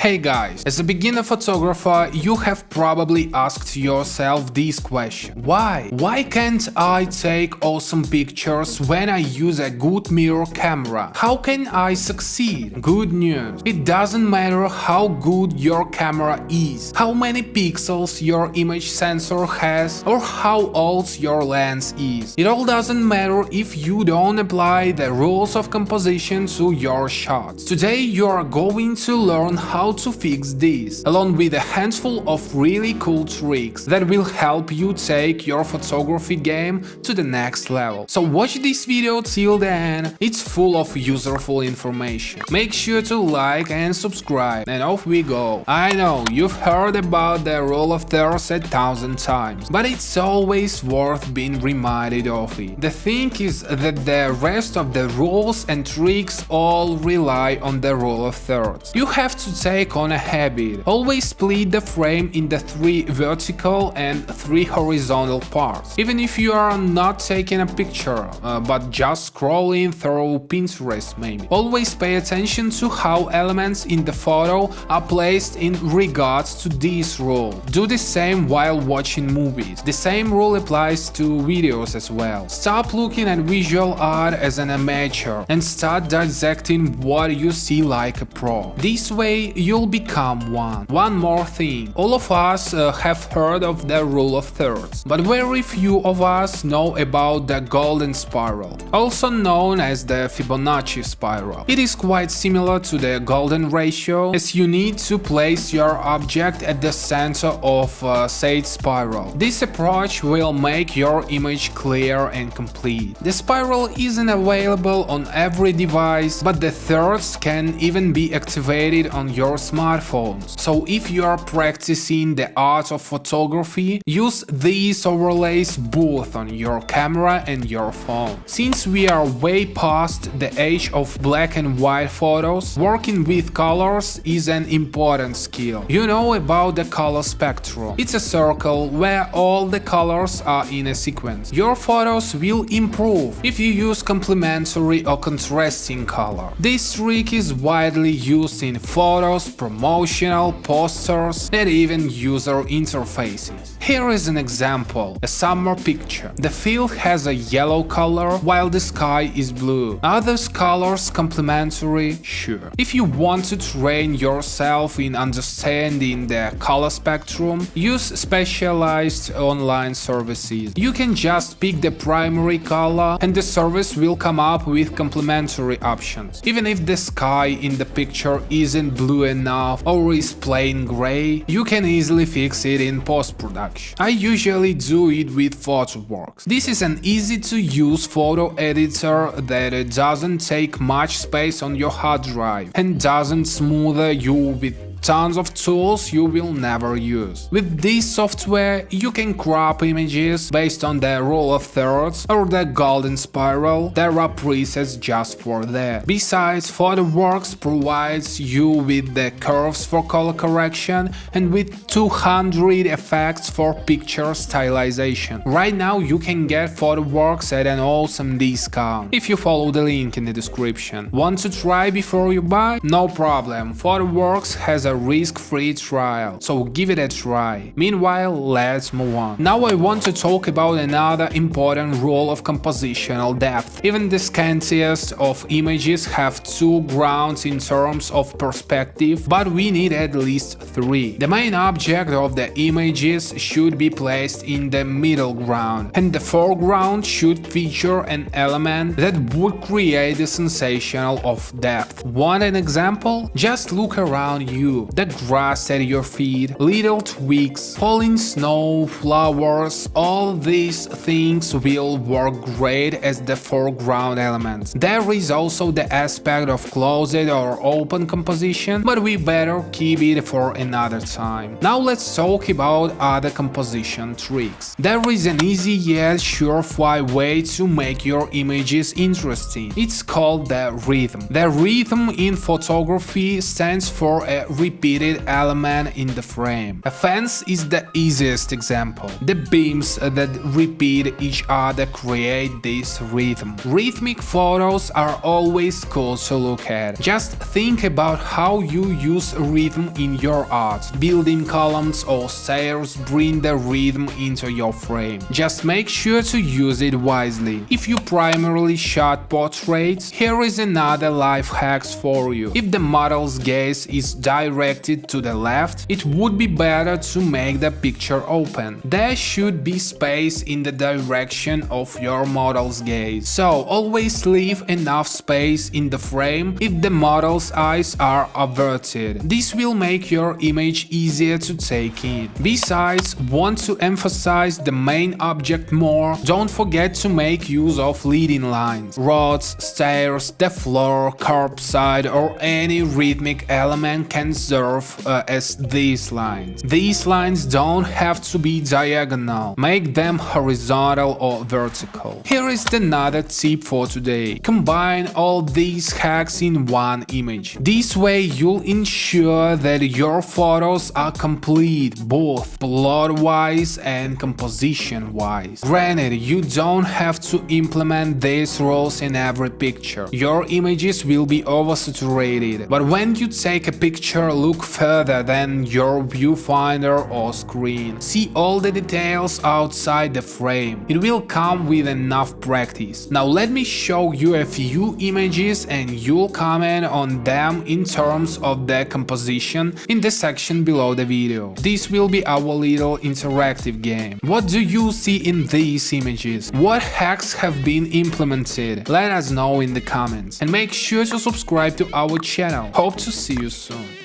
Hey guys, as a beginner photographer, you have probably asked yourself this question. Why? Why can't I take awesome pictures when I use a good mirror camera? How can I succeed? Good news. It doesn't matter how good your camera is, how many pixels your image sensor has, or how old your lens is. It all doesn't matter if you don't apply the rules of composition to your shots. Today you are going to learn how to fix this, along with a handful of really cool tricks that will help you take your photography game to the next level. So watch this video till the end, it's full of useful information. Make sure to like and subscribe, and off we go. I know you've heard about the rule of thirds 1,000 times, but it's always worth being reminded of it. The thing is that the rest of the rules and tricks all rely on the rule of thirds. You have to take on a habit. Always split the frame into 3 vertical and 3 horizontal parts. Even if you are not taking a picture, but just scrolling through Pinterest maybe. Always pay attention to how elements in the photo are placed in regards to this rule. Do the same while watching movies. The same rule applies to videos as well. Stop looking at visual art as an amateur and start dissecting what you see like a pro. This way you'll become one. One more thing. All of us have heard of the rule of thirds, but very few of us know about the golden spiral, also known as the Fibonacci spiral. It is quite similar to the golden ratio, as you need to place your object at the center of said spiral. This approach will make your image clear and complete. The spiral isn't available on every device, but the thirds can even be activated on your smartphones. So if you are practicing the art of photography, use these overlays both on your camera and your phone. Since we are way past the age of black and white photos, working with colors is an important skill. You know about the color spectrum. It's a circle where all the colors are in a sequence. Your photos will improve if you use complementary or contrasting color. This trick is widely used in photos, promotional posters, and even user interfaces. Here is an example, a summer picture. The field has a yellow color while the sky is blue. Are those colors complementary? Sure. If you want to train yourself in understanding the color spectrum, use specialized online services. You can just pick the primary color and the service will come up with complementary options. Even if the sky in the picture isn't blue enough or is plain gray, you can easily fix it in post-production. I usually do it with PhotoWorks. This is an easy-to-use photo editor that doesn't take much space on your hard drive and doesn't smother you with tons of tools you will never use. With this software, you can crop images based on the rule of thirds or the golden spiral. There are presets just for that. Besides, PhotoWorks provides you with the curves for color correction and with 200 effects for picture stylization. Right now you can get PhotoWorks at an awesome discount if you follow the link in the description. Want to try before you buy? No problem. PhotoWorks has a risk-free trial, so give it a try. Meanwhile, let's move on. Now I want to talk about another important rule of compositional depth. Even the scantiest of images have 2 grounds in terms of perspective, but we need at least 3. The main object of the images should be placed in the middle ground, and the foreground should feature an element that would create the sensation of depth. Want an example? Just look around you. The grass at your feet, little twigs, falling snow, flowers, all these things will work great as the foreground elements. There is also the aspect of closed or open composition, but we better keep it for another time. Now let's talk about other composition tricks. There is an easy yet surefire way to make your images interesting. It's called the rhythm. The rhythm in photography stands for a repeated element in the frame. A fence is the easiest example. The beams that repeat each other create this rhythm. Rhythmic photos are always cool to look at. Just think about how you use rhythm in your art. Building columns or stairs bring the rhythm into your frame. Just make sure to use it wisely. If you primarily shot portraits, here is another life hack for you. If the model's gaze is directed to the left, it would be better to make the picture open. There should be space in the direction of your model's gaze. So always leave enough space in the frame if the model's eyes are averted. This will make your image easier to take in. Besides, want to emphasize the main object more? Don't forget to make use of leading lines. Rods, stairs, the floor, curbside, or any rhythmic element can serve as these lines. These lines don't have to be diagonal. Make them horizontal or vertical. Here is another tip for today. Combine all these hacks in one image. This way you'll ensure that your photos are complete, both plot-wise and composition-wise. Granted, you don't have to implement these rules in every picture. Your images will be oversaturated. But when you take a picture, look further than your viewfinder or screen. See all the details outside the frame. It will come with enough practice. Now let me show you a few images and you'll comment on them in terms of their composition in the section below the video. This will be our little interactive game. What do you see in these images? What hacks have been implemented? Let us know in the comments. And make sure to subscribe to our channel. Hope to see you soon.